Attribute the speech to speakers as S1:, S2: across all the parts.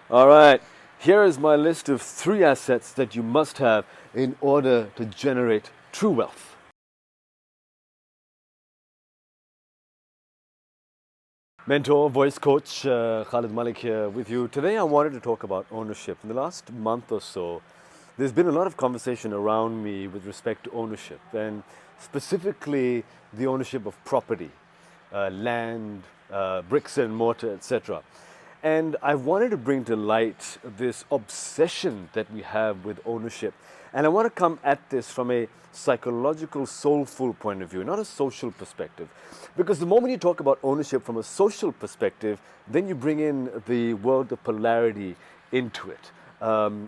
S1: All right, here is my list of three assets that you must have in order to generate true wealth. Mentor, voice coach, Khalid Malik here with you. Today I wanted to talk about ownership. In the last month or so, there's been a lot of conversation around me with respect to ownership, and specifically the ownership of property, land, bricks and mortar, etc. And I wanted to bring to light this obsession that we have with ownership. And I want to come at this from a psychological, soulful point of view, not a social perspective. Because the moment you talk about ownership from a social perspective, then you bring in the world of polarity into it.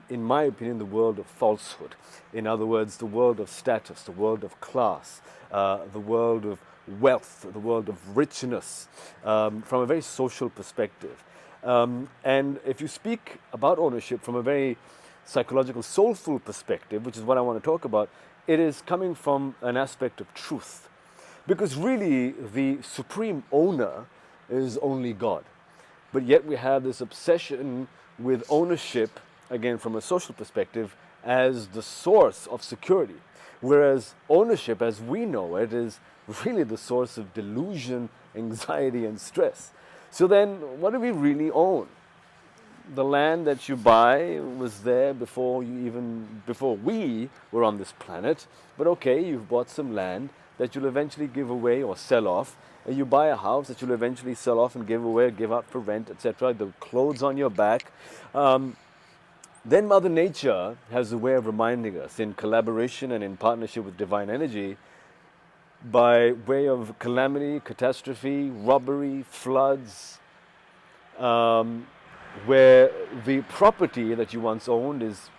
S1: In my opinion, the world of falsehood. In other words, the world of status, the world of class, the world of wealth, the world of richness, from a very social perspective. And if you speak about ownership from a very psychological, soulful perspective, which is what I want to talk about, it is coming from an aspect of truth. Because really, the supreme owner is only God. But yet we have this obsession with ownership, again from a social perspective, as the source of security. Whereas ownership, as we know it, is really the source of delusion, anxiety, and stress. So then, what do we really own? The land that you buy was there before we were on this planet. But okay, you've bought some land that you'll eventually give away or sell off, and you buy a house that you'll eventually sell off and give away, give out for rent, etc. The clothes on your back. Then Mother Nature has a way of reminding us, in collaboration and in partnership with divine energy, by way of calamity, catastrophe, robbery, floods, where the property that you once owned is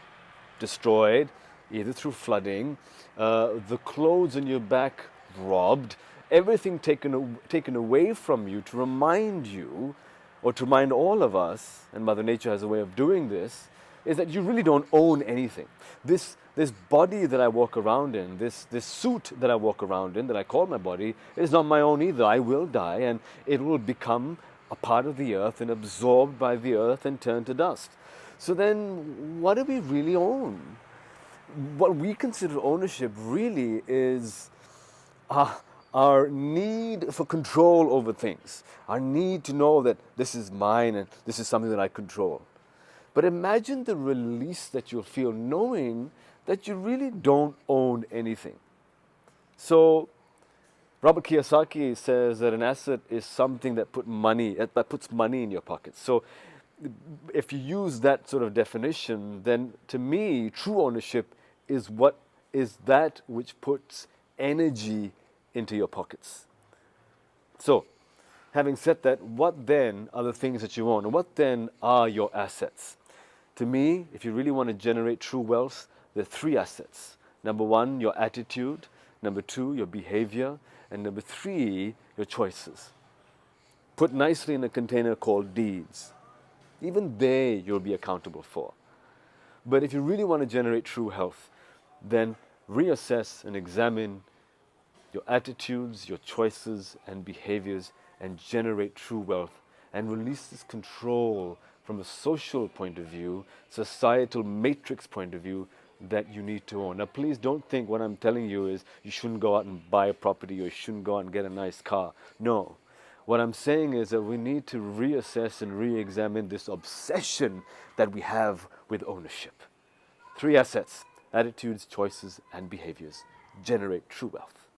S1: destroyed, either through flooding, the clothes on your back robbed, everything taken away from you to remind you, or to remind all of us, and Mother Nature has a way of doing this, is that you really don't own anything. This body that I walk around in, this suit that I walk around in, that I call my body, is not my own either. I will die, and it will become a part of the earth and absorbed by the earth and turn to dust. So then, what do we really own? What we consider ownership really is uh, our need for control over things, our need to know that this is mine and this is something that I control. But imagine the release that you'll feel knowing that you really don't own anything. So, Robert Kiyosaki says that an asset is something that puts money in your pocket. So, if you use that sort of definition, then to me, true ownership is that which puts energy into your pockets. So, having said that, what then are the things that you own? And what then are your assets? To me, if you really want to generate true wealth, there are three assets. Number one, your attitude. Number two, your behavior. And number three, your choices. Put nicely in a container called deeds. Even they you'll be accountable for. But if you really want to generate true health, then reassess and examine your attitudes, your choices, and behaviors, and generate true wealth and release this control from a social point of view, societal matrix point of view that you need to own. Now, please don't think what I'm telling you is you shouldn't go out and buy a property or you shouldn't go out and get a nice car. No. What I'm saying is that we need to reassess and re examine this obsession that we have with ownership. Three assets: attitudes, choices, and behaviors generate true wealth.